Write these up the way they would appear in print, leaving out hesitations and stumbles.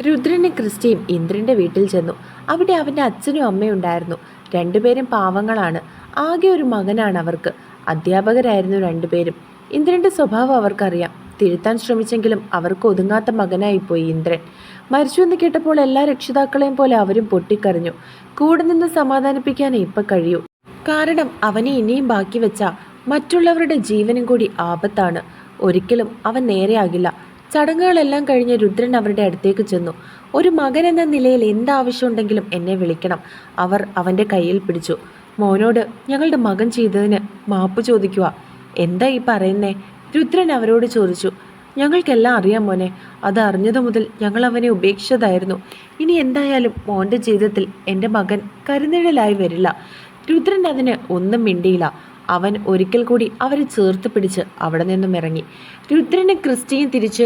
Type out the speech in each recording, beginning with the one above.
രുദ്രനും ക്രിസ്റ്റിയും ഇന്ദ്രന്റെ വീട്ടിൽ ചെന്നു. അവിടെ അവന്റെ അച്ഛനും അമ്മയും ഉണ്ടായിരുന്നു. രണ്ടുപേരും പാവങ്ങളാണ്. ആകെ ഒരു മകനാണ് അവർക്ക്. അധ്യാപകരായിരുന്നു രണ്ടുപേരും. ഇന്ദ്രന്റെ സ്വഭാവം അവർക്കറിയാം. തിരുത്താൻ ശ്രമിച്ചെങ്കിലും അവർക്ക് ഒതുങ്ങാത്ത മകനായിപ്പോയി ഇന്ദ്രൻ. മരിച്ചുവെന്ന് കേട്ടപ്പോൾ എല്ലാ രക്ഷിതാക്കളെയും പോലെ അവരും പൊട്ടിക്കരഞ്ഞു. കൂടെ നിന്ന് സമാധാനിപ്പിക്കാനേ ഇപ്പം കഴിയൂ. കാരണം അവനെ ഇനിയും ബാക്കി വെച്ച മറ്റുള്ളവരുടെ ജീവനും കൂടി ആപത്താണ്. ഒരിക്കലും അവൻ നേരെയാകില്ല. ചടങ്ങുകളെല്ലാം കഴിഞ്ഞ് രുദ്രൻ അവരുടെ അടുത്തേക്ക് ചെന്നു. ഒരു മകൻ എന്ന നിലയിൽ എന്താവശ്യമുണ്ടെങ്കിലും എന്നെ വിളിക്കണം. അവർ അവൻ്റെ കയ്യിൽ പിടിച്ചു. മോനോട് ഞങ്ങളുടെ മകൻ ചെയ്തതിന് മാപ്പ് ചോദിക്കുക. എന്താ ഈ പറയുന്നേ? രുദ്രൻ അവരോട് ചോദിച്ചു. ഞങ്ങൾക്കെല്ലാം അറിയാം മോനെ. അത് അറിഞ്ഞതു മുതൽ ഞങ്ങൾ അവനെ ഉപേക്ഷിച്ചതായിരുന്നു. ഇനി എന്തായാലും മോൻ്റെ ജീവിതത്തിൽ എൻ്റെ മകൻ കരുനിഴലായി വരില്ല. രുദ്രൻ അതിന് ഒന്നും മിണ്ടിയില്ല. അവൻ ഒരിക്കൽ കൂടി അവരെ ചേർത്ത് പിടിച്ച് അവിടെ നിന്നും ഇറങ്ങി. രുദ്രനും ക്രിസ്റ്റിയും തിരിച്ച്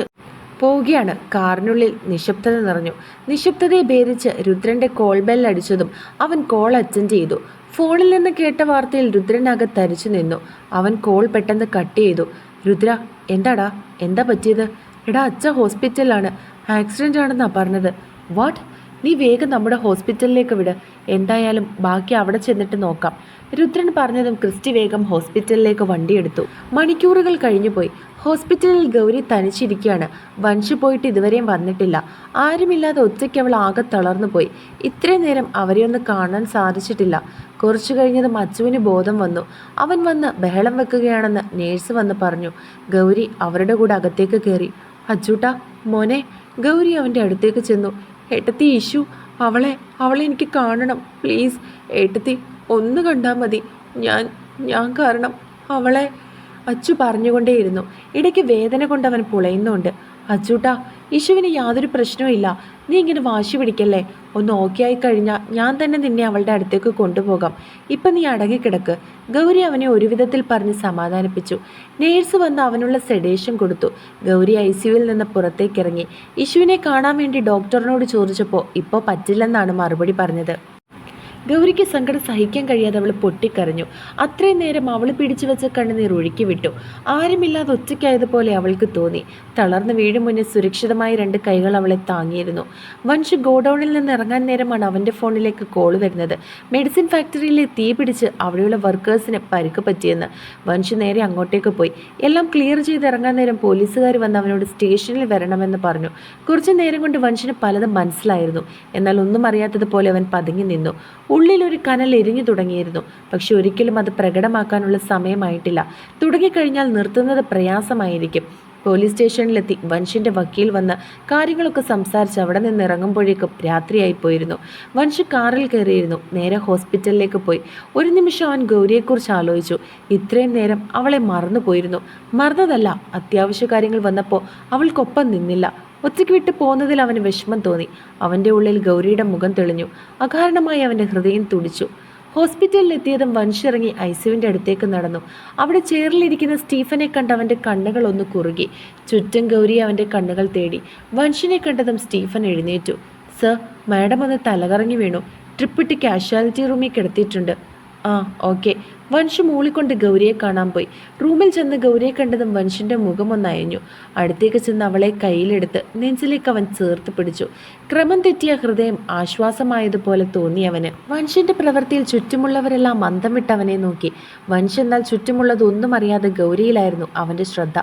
പോവുകയാണ്. കാറിനുള്ളിൽ നിശബ്ദത നിറഞ്ഞു. നിശബ്ദതയെ ഭേദിച്ച് രുദ്രന്റെ കോൾ ബെൽ അടിച്ചതും അവൻ കോൾ അറ്റൻഡ് ചെയ്തു. ഫോണിൽ നിന്ന് കേട്ട വാർത്തയിൽ രുദ്രനാകെ തരിച്ചു നിന്നു. അവൻ കോൾ പെട്ടെന്ന് കട്ട് ചെയ്തു. രുദ്ര, എന്താടാ? എന്താ പറ്റിയത്? എടാ, അച്ഛ ഹോസ്പിറ്റലിലാണ്. ആക്സിഡൻ്റ് ആണെന്നാ പറഞ്ഞത്. വാട്ട്? നീ വേഗം നമ്മുടെ ഹോസ്പിറ്റലിലേക്ക് വിട്. എന്തായാലും ബാക്കി അവിടെ ചെന്നിട്ട് നോക്കാം. രുദ്രൻ പറഞ്ഞതും ക്രിസ്റ്റി വേഗം ഹോസ്പിറ്റലിലേക്ക് വണ്ടിയെടുത്തു. മണിക്കൂറുകൾ കഴിഞ്ഞുപോയി. ഹോസ്പിറ്റലിൽ ഗൗരി തനിച്ചിരിക്കുകയാണ്. വൻഷു പോയിട്ട് ഇതുവരെയും വന്നിട്ടില്ല. ആരുമില്ലാതെ ഒറ്റയ്ക്ക് അവൾ ആകെ തളർന്നു പോയി. ഇത്രയും നേരം അവരെയൊന്ന് കാണാൻ സാധിച്ചിട്ടില്ല. കുറച്ചു കഴിഞ്ഞതും അച്ചുവിന് ബോധം വന്നു. അവൻ വന്ന് ബഹളം വെക്കുകയാണെന്ന് നേഴ്സ് വന്ന് പറഞ്ഞു. ഗൗരി അവരുടെ കൂടെ അകത്തേക്ക് കയറി. അച്ചൂട്ടാ, മോനെ. ഗൗരി അവൻ്റെ അടുത്തേക്ക് ചെന്നു. ഏട്ടത്തി, ഇഷു, അവളെ എനിക്ക് കാണണം പ്ലീസ്. ഏട്ടത്തി, ഒന്ന് കണ്ടാൽ മതി. ഞാൻ കാരണം അവളെ. അച്ചു പറഞ്ഞുകൊണ്ടേയിരുന്നു. ഇടയ്ക്ക് വേദന കൊണ്ട് അവൻ പുളയുന്നുണ്ട്. അച്ചൂട്ടാ, ഇഷുവിന് യാതൊരു പ്രശ്നവും ഇല്ല. നീ ഇങ്ങനെ വാശി പിടിക്കല്ലേ. ഒന്ന് ഓക്കെ ആയി കഴിഞ്ഞാൽ ഞാൻ തന്നെ നിന്നെ അവളുടെ അടുത്തേക്ക് കൊണ്ടുപോകാം. ഇപ്പം നീ അടങ്ങിക്കിടക്ക്. ഗൗരി അവനെ ഒരു വിധത്തിൽ പറഞ്ഞ് സമാധാനിപ്പിച്ചു. നേഴ്സ് വന്ന് അവനുള്ള സെഡേഷൻ കൊടുത്തു. ഗൗരി ICUവിൽ നിന്ന് പുറത്തേക്കിറങ്ങി. ഇഷുവിനെ കാണാൻ വേണ്ടി ഡോക്ടറിനോട് ചോദിച്ചപ്പോൾ ഇപ്പോൾ പറ്റില്ലെന്നാണ് മറുപടി പറഞ്ഞത്. ഗൗരിക്ക് സങ്കടം സഹിക്കാൻ കഴിയാതെ അവൾ പൊട്ടിക്കരഞ്ഞു. അത്രയും നേരം അവൾ പിടിച്ചു വെച്ച കണ്ണുനീർ ഒഴുക്കി വിട്ടു. ആരുമില്ലാതെ ഒറ്റയ്ക്കായതുപോലെ അവൾക്ക് തോന്നി. തളർന്ന് വീഴും മുന്നേ സുരക്ഷിതമായി 2 കൈകൾ അവളെ താങ്ങിയിരുന്നു. വൻഷ് ഗോഡൌണിൽ നിന്ന് ഇറങ്ങാൻ നേരമാണ് അവൻ്റെ ഫോണിലേക്ക് കോൾ വരുന്നത്. മെഡിസിൻ ഫാക്ടറിയിലെ തീ പിടിച്ച് അവിടെയുള്ള വർക്കേഴ്സിന് പരിക്ക് പറ്റിയെന്ന്. വൻഷ് നേരെ അങ്ങോട്ടേക്ക് പോയി. എല്ലാം ക്ലിയർ ചെയ്ത് ഇറങ്ങാൻ നേരം പോലീസുകാർ വന്ന് അവനോട് സ്റ്റേഷനിൽ വരണമെന്ന് പറഞ്ഞു. കുറച്ചു നേരം കൊണ്ട് വൻഷിന് പലതും മനസ്സിലായിരുന്നു. എന്നാൽ ഒന്നും അറിയാത്തതുപോലെ അവൻ പതുങ്ങി നിന്നു. ഉള്ളിലൊരു കനൽ എരിഞ്ഞു തുടങ്ങിയിരുന്നു. പക്ഷെ ഒരിക്കലും അത് പ്രകടമാക്കാനുള്ള സമയമായിട്ടില്ല. തുടങ്ങിക്കഴിഞ്ഞാൽ നിർത്തുന്നത് പ്രയാസമായിരിക്കും. പോലീസ് സ്റ്റേഷനിലെത്തി വൻഷിൻ്റെ വക്കീൽ വന്ന് കാര്യങ്ങളൊക്കെ സംസാരിച്ച് അവിടെ നിന്ന് ഇറങ്ങുമ്പോഴേക്കും രാത്രിയായിപ്പോയിരുന്നു. വൻഷ് കാറിൽ കയറിയിരുന്നു. നേരെ ഹോസ്പിറ്റലിലേക്ക് പോയി. ഒരു നിമിഷം അവൻ ഗൗരിയെക്കുറിച്ച് ആലോചിച്ചു. ഇത്രയും നേരം അവളെ മറന്നുപോയിരുന്നു. മറന്നതല്ല, അത്യാവശ്യ കാര്യങ്ങൾ വന്നപ്പോൾ അവൾക്കൊപ്പം നിന്നില്ല. ഒറ്റയ്ക്ക് വിട്ട് പോകുന്നതിൽ അവന് വിഷമം തോന്നി. അവൻ്റെ ഉള്ളിൽ ഗൗരിയുടെ മുഖം തെളിഞ്ഞു. അകാരണമായി അവൻ്റെ ഹൃദയം തുടിച്ചു. ഹോസ്പിറ്റലിൽ എത്തിയതും വൻഷിറങ്ങി ICUവിൻ്റെ അടുത്തേക്ക് നടന്നു. അവിടെ ചെയറിലിരിക്കുന്ന സ്റ്റീഫനെ കണ്ട് അവൻ്റെ കണ്ണുകൾ ഒന്ന് കുറുകി. ചുറ്റും ഗൗരി അവൻ്റെ കണ്ണുകൾ തേടി. വൻഷിനെ കണ്ടതും സ്റ്റീഫൻ എഴുന്നേറ്റു. സർ, മാഡം ഒന്ന് തലകറങ്ങി വീണു. ട്രിപ്പിട്ട് കാഷ്വാലിറ്റി റൂമിൽ കിടത്തിയിട്ടുണ്ട്. ആ, ഓക്കെ. വൻഷ് മൂളിക്കൊണ്ട് ഗൗരിയെ കാണാൻ പോയി. റൂമിൽ ചെന്ന് ഗൗരിയെ കണ്ടതും വൻഷിൻ്റെ മുഖമൊന്ന് അയഞ്ഞു. അടുത്തേക്ക് ചെന്ന് അവളെ കയ്യിലെടുത്ത് നെഞ്ചിലേക്ക് അവൻ ചേർത്ത് പിടിച്ചു. ക്രമം തെറ്റിയ ഹൃദയം ആശ്വാസമായതുപോലെ തോന്നി അവന്. വൻഷിൻ്റെ പ്രവൃത്തിയിൽ ചുറ്റുമുള്ളവരെല്ലാം മന്ദം വിട്ടവനെ നോക്കി. വൻഷ് എന്നാൽ ചുറ്റുമുള്ളതൊന്നും അറിയാതെ ഗൗരിയിലായിരുന്നു അവൻ്റെ ശ്രദ്ധ.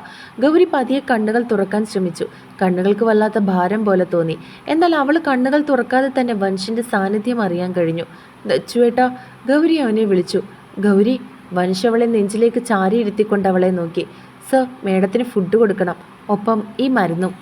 ഗൗരി പതിയെ കണ്ണുകൾ തുറക്കാൻ ശ്രമിച്ചു. കണ്ണുകൾക്ക് വല്ലാത്ത ഭാരം പോലെ തോന്നി. എന്നാൽ അവൾ കണ്ണുകൾ തുറക്കാതെ തന്നെ വൻഷിൻ്റെ സാന്നിധ്യം അറിയാൻ കഴിഞ്ഞു. ദച്ചുവേട്ടാ, ഗൗരി അവനെ വിളിച്ചു. ഗൗരി. വൻഷ് അവളെ നെഞ്ചിലേക്ക് ചാരിയിരുത്തിക്കൊണ്ട് അവളെ നോക്കി. സർ, മേഡത്തിന് ഫുഡ് കൊടുക്കണം, ഒപ്പം ഈ മരുന്നും.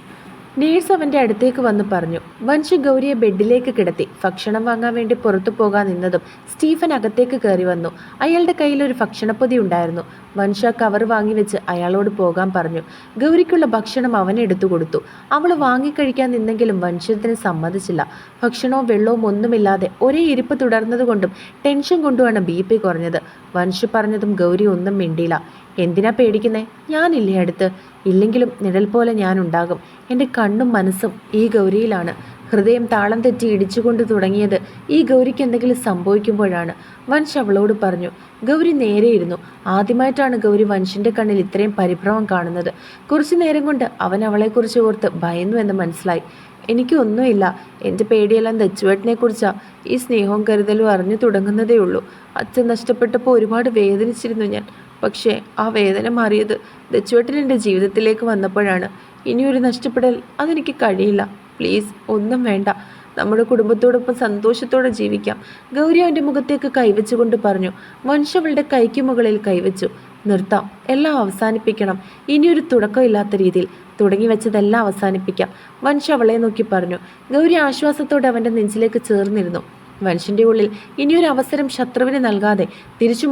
നേഴ്സ് അവൻ്റെ അടുത്തേക്ക് വന്ന് പറഞ്ഞു. വൻഷ് ഗൗരിയെ ബെഡിലേക്ക് കിടത്തി. ഭക്ഷണം വാങ്ങാൻ വേണ്ടി പുറത്തു പോകാൻ നിന്നതും സ്റ്റീഫൻ അകത്തേക്ക് കയറി വന്നു. അയാളുടെ കയ്യിലൊരു ഭക്ഷണപ്പൊതി ഉണ്ടായിരുന്നു. വൻഷ് ആ കവർ വാങ്ങി വെച്ച് അയാളോട് പോകാൻ പറഞ്ഞു. ഗൗരിക്കുള്ള ഭക്ഷണം അവനെടുത്തു കൊടുത്തു. അവൾ വാങ്ങിക്കഴിക്കാൻ നിന്നെങ്കിലും വൻഷത്തിന് സമ്മതിച്ചില്ല. ഭക്ഷണവും വെള്ളവും ഒന്നുമില്ലാതെ ഒരേ ഇരിപ്പ് തുടർന്നതുകൊണ്ടും ടെൻഷൻ കൊണ്ടുമാണ് BP കുറഞ്ഞത്. വൻഷ് പറഞ്ഞതും ഗൗരി ഒന്നും മിണ്ടിയില്ല. എന്തിനാ പേടിക്കുന്നേ? ഞാനില്ലേ അടുത്ത്? ഇല്ലെങ്കിലും നിഴൽ പോലെ ഞാനുണ്ടാകും. എൻ്റെ കണ്ണും മനസ്സും ഈ ഗൗരിയിലാണ്. ഹൃദയം താളം തെറ്റി ഇടിച്ചുകൊണ്ട് തുടങ്ങിയത് ഈ ഗൗരിക്ക് എന്തെങ്കിലും സംഭവിക്കുമ്പോഴാണ്. വൻഷ് അവളോട് പറഞ്ഞു. ഗൗരി നേരെയിരുന്നു. ആദ്യമായിട്ടാണ് ഗൗരി വൻഷിൻ്റെ കണ്ണിൽ ഇത്രയും പരിഭ്രമം കാണുന്നത്. കുറച്ചു നേരം കൊണ്ട് അവൻ അവളെക്കുറിച്ച് ഓർത്ത് ഭയന്നു എന്ന് മനസ്സിലായി. എനിക്കൊന്നുമില്ല. എൻ്റെ പേടിയെല്ലാം ദച്ചുവേട്ടനെക്കുറിച്ചാണ്. ഈ സ്നേഹവും കരുതലും അറിഞ്ഞു തുടങ്ങുന്നതേ ഉള്ളൂ. അച്ഛൻ നഷ്ടപ്പെട്ടപ്പോൾ ഒരുപാട് വേദനിച്ചിരുന്നു ഞാൻ. പക്ഷേ ആ വേദന മാറിയത് ദച്ചുവേട്ടൻ എൻ്റെ ജീവിതത്തിലേക്ക് വന്നപ്പോഴാണ്. ഇനിയൊരു നഷ്ടപ്പെടൽ അതെനിക്ക് കഴിയില്ല. പ്ലീസ് ഒന്നും വേണ്ട. നമ്മുടെ കുടുംബത്തോടൊപ്പം സന്തോഷത്തോടെ ജീവിക്കാം. ഗൗരി അവൻ്റെ മുഖത്തേക്ക് കൈവച്ചുകൊണ്ട് പറഞ്ഞു. വൻഷ അവളുടെ കൈക്ക് മുകളിൽ കൈവച്ചു. നിർത്താം, എല്ലാം അവസാനിപ്പിക്കണം. ഇനിയൊരു തുടക്കമില്ലാത്ത രീതിയിൽ തുടങ്ങി വെച്ചതെല്ലാം അവസാനിപ്പിക്കാം. വൻഷ അവളെ നോക്കി പറഞ്ഞു. ഗൗരി ആശ്വാസത്തോടെ അവൻ്റെ നെഞ്ചിലേക്ക് ചേർന്നിരുന്നു. വൻഷിൻ്റെ ഉള്ളിൽ ഇനിയൊരു അവസരം ശത്രുവിന് നൽകാതെ തിരിച്ചു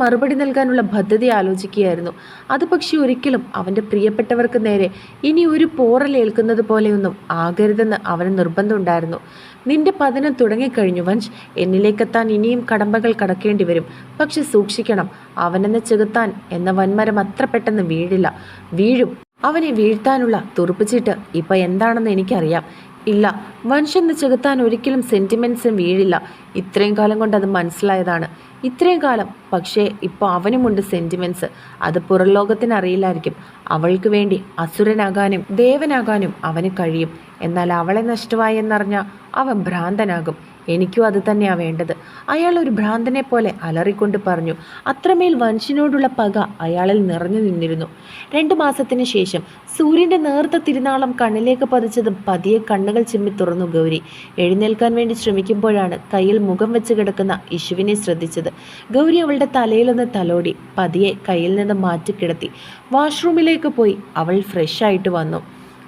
മറുപടി നൽകാനുള്ള പദ്ധതി ആലോചിക്കുകയായിരുന്നു. അത് പക്ഷേ ഒരിക്കലും അവൻ്റെ പ്രിയപ്പെട്ടവർക്ക് നേരെ ഇനി ഒരു പോറലേൽക്കുന്നത് പോലെയൊന്നും ആകരുതെന്ന് അവന് നിർബന്ധമുണ്ടായിരുന്നു. നിന്റെ പതനം തുടങ്ങിക്കഴിഞ്ഞു വൻഷ്. എന്നിലേക്കെത്താൻ ഇനിയും കടമ്പകൾ കടക്കേണ്ടി വരും. പക്ഷെ സൂക്ഷിക്കണം. അവനെന്ന് ചെകുത്താൻ എന്ന വൻമരം അത്ര പെട്ടെന്ന് വീഴും. അവനെ വീഴ്ത്താനുള്ള തുറുപ്പിച്ചിട്ട് ഇപ്പം എന്താണെന്ന് എനിക്കറിയാം. ഇല്ല, മനുഷ്യന് ചെകുത്താൻ ഒരിക്കലും സെൻറ്റിമെൻറ്റ്സും വീഴില്ല. ഇത്രയും കാലം കൊണ്ട് അത് മനസ്സിലായതാണ്. ഇത്രയും കാലം. പക്ഷേ ഇപ്പോൾ അവനുമുണ്ട് സെൻറ്റിമെൻറ്റ്സ്. അത് പുറം ലോകത്തിന് അറിയില്ലായിരിക്കും. അവൾക്ക് വേണ്ടി അസുരനാകാനും ദേവനാകാനും അവന് കഴിയും. എന്നാൽ അവളെ നഷ്ടമായി എന്നറിഞ്ഞാൽ അവൻ ഭ്രാന്തനാകും. എനിക്കും അത് തന്നെയാണ് വേണ്ടത്. അയാൾ ഒരു ഭ്രാന്തനെ പോലെ അലറിക്കൊണ്ട് പറഞ്ഞു. അത്രമേൽ വൻഷിനോടുള്ള പക അയാളിൽ നിറഞ്ഞു നിന്നിരുന്നു. 2 മാസത്തിന് ശേഷം സൂര്യൻ്റെ നേർത്ത തിരുനാളം കണ്ണിലേക്ക് പതിച്ചതും പതിയെ കണ്ണുകൾ ചിമ്മി തുറന്നു ഗൗരി. എഴുന്നേൽക്കാൻ വേണ്ടി ശ്രമിക്കുമ്പോഴാണ് കയ്യിൽ മുഖം വെച്ച് കിടക്കുന്ന ഇശുവിനെ ശ്രദ്ധിച്ചത്. ഗൗരി അവളുടെ തലയിലൊന്ന് തലോടി പതിയെ കയ്യിൽ നിന്ന് മാറ്റിക്കിടത്തി. വാഷ്റൂമിലേക്ക് പോയി അവൾ ഫ്രഷ് ആയിട്ട് വന്നു.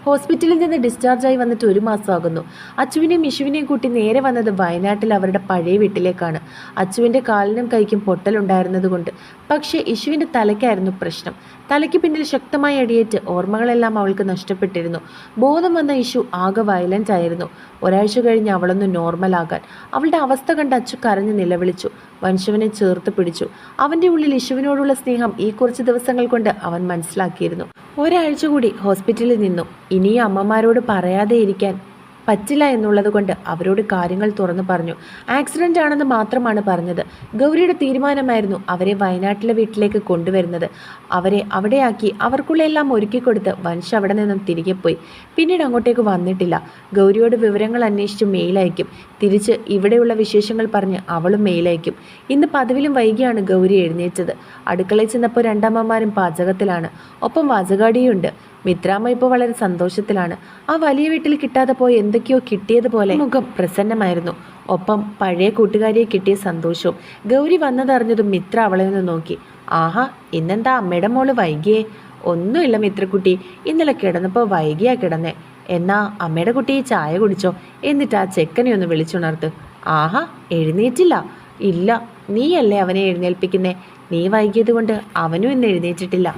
ഹോസ്പിറ്റലിൽ നിന്ന് ഡിസ്ചാർജായി വന്നിട്ട് 1 മാസമാകുന്നു. അച്ചുവിനെയും ഇശുവിനെയും കൂട്ടി നേരെ വന്നത് വയനാട്ടിൽ അവരുടെ പഴയ വീട്ടിലേക്കാണ്. അച്ചുവിൻ്റെ കാലിനും കൈക്കും പൊട്ടലുണ്ടായിരുന്നത് കൊണ്ട്. പക്ഷേ ഇശുവിൻ്റെ തലയ്ക്കായിരുന്നു പ്രശ്നം. തലയ്ക്ക് പിന്നിൽ ശക്തമായി അടിയേറ്റ് ഓർമ്മകളെല്ലാം അവൾക്ക് നഷ്ടപ്പെട്ടിരുന്നു. ബോധം വന്ന ഇശു ആകെ വയലൻ്റ് ആയിരുന്നു. ഒരാഴ്ച കഴിഞ്ഞ് അവളൊന്ന് നോർമലാകാൻ. അവളുടെ അവസ്ഥ കണ്ട് അച്ചു കരഞ്ഞ് നിലവിളിച്ചു. വൻഷുവിനെ ചേർത്ത് പിടിച്ചു. അവൻ്റെ ഉള്ളിൽ ഇശുവിനോടുള്ള സ്നേഹം ഈ കുറച്ച് ദിവസങ്ങൾ കൊണ്ട് അവൻ മനസ്സിലാക്കിയിരുന്നു. ഒരാഴ്ച കൂടി ഹോസ്പിറ്റലിൽ നിന്നു. ഇനിയും അമ്മമാരോട് പറയാതെ ഇരിക്കാൻ പറ്റില്ല എന്നുള്ളത് കൊണ്ട് അവരോട് കാര്യങ്ങൾ തുറന്നു പറഞ്ഞു. ആക്സിഡൻ്റ് ആണെന്ന് മാത്രമാണ് പറഞ്ഞത്. ഗൗരിയുടെ തീരുമാനമായിരുന്നു അവരെ വയനാട്ടിലെ വീട്ടിലേക്ക് കൊണ്ടുവരുന്നത്. അവരെ അവിടെയാക്കി അവർക്കുള്ള എല്ലാം ഒരുക്കിക്കൊടുത്ത് വൻഷ് അവിടെ നിന്നും തിരികെ പോയി. പിന്നീട് അങ്ങോട്ടേക്ക് വന്നിട്ടില്ല. ഗൗരിയോട് വിവരങ്ങൾ അന്വേഷിച്ച് മെയിലയക്കും. തിരിച്ച് ഇവിടെയുള്ള വിശേഷങ്ങൾ പറഞ്ഞ് അവളും മെയിലയക്കും. ഇന്ന് പതിവിലും വൈകിയാണ് ഗൗരി എഴുന്നേറ്റത്. അടുക്കളയിൽ ചെന്നപ്പോൾ 2 അമ്മമാരും പാചകത്തിലാണ്. ഒപ്പം വാചകാടിയുണ്ട്. മിത്രാമ്മ ഇപ്പോൾ വളരെ സന്തോഷത്തിലാണ്. ആ വലിയ വീട്ടിൽ കിട്ടാതെ പോയി എന്തൊക്കെയോ കിട്ടിയതുപോലെ മുഖം പ്രസന്നമായിരുന്നു. ഒപ്പം പഴയ കൂട്ടുകാരിയെ കിട്ടിയ സന്തോഷവും. ഗൗരി വന്നതറിഞ്ഞതും മിത്ര അവളെ ഒന്ന് നോക്കി. ആഹാ, ഇന്നെന്താ അമ്മയുടെ മോള് വൈകിയേ? ഒന്നുമില്ല മിത്രക്കുട്ടി, ഇന്നലെ കിടന്നപ്പോൾ വൈകിയാ കിടന്നേ. എന്നാ അമ്മയുടെ കുട്ടി ചായ കുടിച്ചോ? എന്നിട്ട് ആ ചെക്കനെ ഒന്ന് വിളിച്ചുണർത്ത്. ആഹാ, എഴുന്നേറ്റില്ല? ഇല്ല, നീയല്ലേ അവനെ എഴുന്നേൽപ്പിക്കുന്നേ. നീ വൈകിയത് കൊണ്ട് അവനും ഇന്ന് എഴുന്നേറ്റിട്ടില്ല.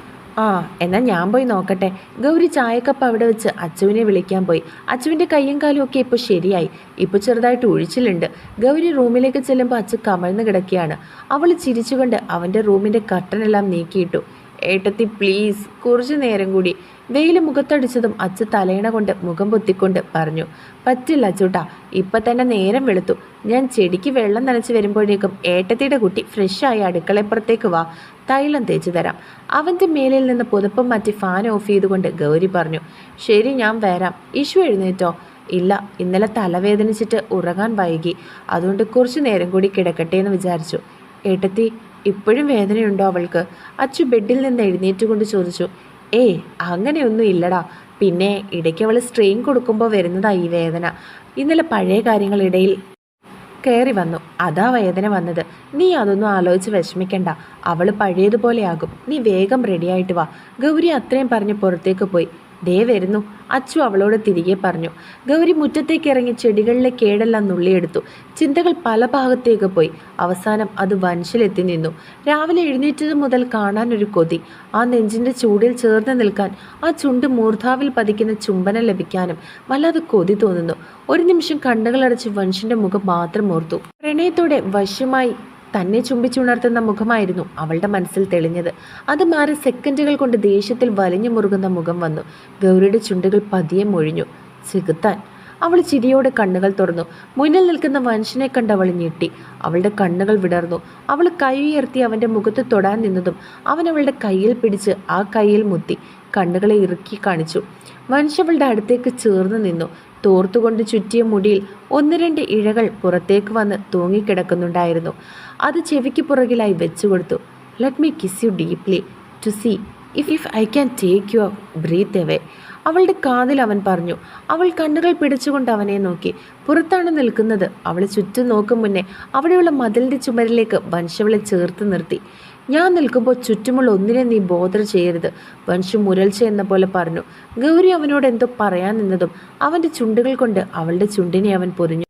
ആ, എന്നാൽ ഞാൻ പോയി നോക്കട്ടെ. ഗൗരി ചായക്കപ്പ് അവിടെ വെച്ച് അച്ചുവിനെ വിളിക്കാൻ പോയി. അച്ചുവിൻ്റെ കയ്യും കാലും ഒക്കെ ഇപ്പോൾ ശരിയായി. ഇപ്പോൾ ചെറുതായിട്ട് ഒഴിച്ചിലുണ്ട്. ഗൗരി റൂമിലേക്ക് ചെല്ലുമ്പോൾ അച്ചു കമഴ്ന്ന് കിടക്കുകയാണ്. അവൾ ചിരിച്ചുകൊണ്ട് അവൻ്റെ റൂമിൻ്റെ കർട്ടനെല്ലാം നീക്കിയിട്ടു. ഏട്ടത്തി പ്ലീസ്, കുറച്ച് നേരം കൂടി. വെയിൽ മുഖത്തടിച്ചതും അച്ചു തലയിണ കൊണ്ട് മുഖം പൊത്തിക്കൊണ്ട് പറഞ്ഞു. പറ്റില്ല അച്ചൂട്ടാ, ഇപ്പം തന്നെ നേരം വെളുത്തു. ഞാൻ ചെടിക്ക് വെള്ളം നനച്ച് വരുമ്പോഴേക്കും ഏട്ടത്തിയുടെ കുട്ടി ഫ്രഷായി അടുക്കളപ്പുറത്തേക്ക് വാ. തൈലം തേച്ച് തരാം. അവൻ്റെ മേലിൽ നിന്ന് പുതപ്പം മാറ്റി ഫാൻ ഓഫ് ചെയ്തുകൊണ്ട് ഗൗരി പറഞ്ഞു. ശരി, ഞാൻ വരാം. ഇഷു എഴുന്നേറ്റോ? ഇല്ല, ഇന്നലെ തലവേദനിച്ചിട്ട് ഉറങ്ങാൻ വൈകി. അതുകൊണ്ട് കുറച്ച് നേരം കൂടി കിടക്കട്ടെ എന്ന് വിചാരിച്ചു. ഏട്ടത്തി, ഇപ്പോഴും വേദനയുണ്ടോ അവൾക്ക്? അച്ചു ബെഡിൽ നിന്ന് എഴുന്നേറ്റുകൊണ്ട് ചോദിച്ചു. ഏയ്, അങ്ങനെയൊന്നും ഇല്ലടാ. പിന്നെ ഇടയ്ക്ക് അവൾ സ്ട്രെയിൻ കൊടുക്കുമ്പോൾ വരുന്നതാ ഈ വേദന. ഇന്നലെ പഴയ കാര്യങ്ങൾ ഇടയിൽ കയറി വന്നു, അതാ വേദന വന്നത്. നീ അതൊന്നും ആലോചിച്ച് വിഷമിക്കണ്ട. അവൾ പഴയതുപോലെയാകും. നീ വേഗം റെഡിയായിട്ട് വാ. ഗൗരി അത്രയും പറഞ്ഞ് പുറത്തേക്ക് പോയി. ദേ വരുന്നു, അച്ചു അവളോട് തിരികെ പറഞ്ഞു. ഗൗരി മുറ്റത്തേക്ക് ഇറങ്ങി ചെടികളിലെ കേടെല്ലാം നുള്ളിയെടുത്തു. ചിന്തകൾ പല ഭാഗത്തേക്ക് പോയി. അവസാനം അത് വൻഷിലെത്തി നിന്നു. രാവിലെ എഴുന്നേറ്റത് മുതൽ കാണാനൊരു കൊതി. ആ നെഞ്ചിൻ്റെ ചൂടിൽ ചേർന്ന് നിൽക്കാൻ, ആ ചുണ്ട് മൂർധാവിൽ പതിക്കുന്ന ചുംബനം ലഭിക്കാനും വല്ലാതെ കൊതി തോന്നുന്നു. ഒരു നിമിഷം കണ്ണുകളടച്ച് വൻഷിൻ്റെ മുഖം മാത്രം ഓർത്തു. പ്രണയത്തോടെ വശ്യമായി തന്നെ ചുംബിച്ചുണർത്തുന്ന മുഖമായിരുന്നു അവളുടെ മനസ്സിൽ തെളിഞ്ഞത്. അത് മാറി സെക്കൻഡുകൾ കൊണ്ട് ദേഷ്യത്തിൽ വലിഞ്ഞു മുറുകുന്ന മുഖം വന്നു. ഗൗരിയുടെ ചുണ്ടുകൾ പതിയെ മൊഴിഞ്ഞു. ചെകുത്താൻ. അവൾ ചിരിയോടെ കണ്ണുകൾ തുറന്നു. മുന്നിൽ നിൽക്കുന്ന വൻഷനെ കണ്ട് അവൾ ഞെട്ടി. അവളുടെ കണ്ണുകൾ വിടർന്നു. അവൾ കൈ ഉയർത്തി അവൻ്റെ മുഖത്ത് തൊടാൻ നിന്നതും അവൻ അവളുടെ കയ്യിൽ പിടിച്ച് ആ കയ്യിൽ മുത്തി കണ്ണുകളെ ഇറുക്കി കാണിച്ചു. വൻഷ അവളുടെ അടുത്തേക്ക് ചേർന്ന് നിന്നു. തോർത്തുകൊണ്ട് ചുറ്റിയ മുടിയിൽ 1-2 ഇഴകൾ പുറത്തേക്ക് വന്ന് തൂങ്ങിക്കിടക്കുന്നുണ്ടായിരുന്നു. അത് ചെവിക്ക് പുറകിലായി വെച്ചുകൊടുത്തു. Let me kiss you deeply to see if I can take your breath away. അവളുടെ കാതിൽ അവൻ പറഞ്ഞു. അവൾ കണ്ണുകൾ പിടിച്ചുകൊണ്ട് അവനെ നോക്കി. പുറത്താണ് നിൽക്കുന്നത്. അവൾ ചുറ്റും നോക്കും മുന്നേ അവിടെയുള്ള മതിലിൻ്റെ ചുമരിലേക്ക് വൻഷവളെ ചേർത്ത് നിർത്തി. ഞാൻ നിൽക്കുമ്പോൾ ചുറ്റുമുള്ള ഒന്നിനെ നീ ബോധർ ചെയ്യരുത്, വൻഷു മുരൾച്ച എന്ന പോലെ പറഞ്ഞു. ഗൗരി അവനോട് എന്തോ പറയാൻ നിന്നതും അവൻ്റെ ചുണ്ടുകൾ കൊണ്ട് അവളുടെ ചുണ്ടിനെ അവൻ പൊതിഞ്ഞു.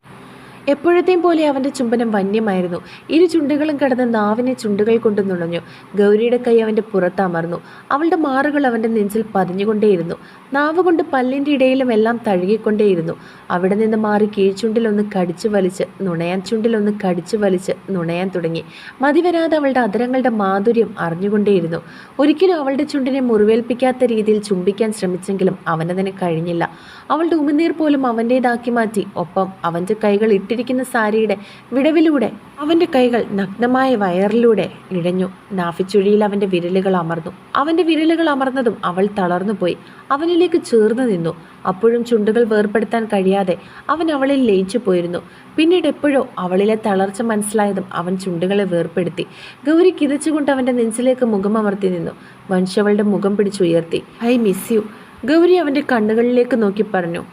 എപ്പോഴത്തെയും പോലെ അവൻ്റെ ചുംബനം വന്യമായിരുന്നു. ഇരു ചുണ്ടുകളും കടന്ന് നാവിനെ ചുണ്ടുകൾ കൊണ്ട് നുണഞ്ഞു. ഗൗരിയുടെ കൈ അവൻ്റെ പുറത്തമർന്നു. അവളുടെ മാറുകൾ അവൻ്റെ നെഞ്ചിൽ പതിഞ്ഞുകൊണ്ടേയിരുന്നു. നാവ് കൊണ്ട് പല്ലിൻ്റെ ഇടയിലും എല്ലാം തഴുകിക്കൊണ്ടേയിരുന്നു. അവിടെ നിന്ന് മാറി കീഴ്ചുണ്ടിലൊന്ന് കടിച്ചു വലിച്ച് നുണയാൻ ചുണ്ടിലൊന്ന് കടിച്ചു വലിച്ച് നുണയാൻ തുടങ്ങി. മതിവരാതെ അവളുടെ അധരങ്ങളുടെ മാധുര്യം അറിഞ്ഞുകൊണ്ടേയിരുന്നു. ഒരിക്കലും അവളുടെ ചുണ്ടിനെ മുറിവേൽപ്പിക്കാത്ത രീതിയിൽ ചുംബിക്കാൻ ശ്രമിച്ചെങ്കിലും അവനതിന് കഴിഞ്ഞില്ല. അവളുടെ ഉമിനീർ പോലും അവൻ്റേതാക്കി മാറ്റി. ഒപ്പം അവൻ്റെ കൈകൾ ഇട്ടിരിക്കുന്ന സാരിയുടെ വിടവിലൂടെ അവൻ്റെ കൈകൾ നഗ്നമായ വയറിലൂടെ ഇഴഞ്ഞു. നാഫിച്ചുഴിയിൽ അവൻ്റെ വിരലുകൾ അമർന്നു. അവൻ്റെ വിരലുകൾ അമർന്നതും അവൾ തളർന്നുപോയി. അവനിലേക്ക് ചേർന്ന് നിന്നു. അപ്പോഴും ചുണ്ടുകൾ വേർപ്പെടുത്താൻ കഴിയാതെ അവൻ അവളിൽ ലയിച്ചു പോയിരുന്നു. പിന്നീട് എപ്പോഴോ അവളിലെ തളർച്ച മനസ്സിലായതും അവൻ ചുണ്ടുകളെ വേർപ്പെടുത്തി. ഗൗരി കിതച്ചുകൊണ്ട് അവൻ്റെ നെഞ്ചിലേക്ക് മുഖമമർത്തി നിന്നു. വൻഷവളുടെ മുഖം പിടിച്ചുയർത്തി. I miss you. ഗൗരി അവൻ്റെ കണ്ണുകളിലേക്ക് നോക്കി പറഞ്ഞു.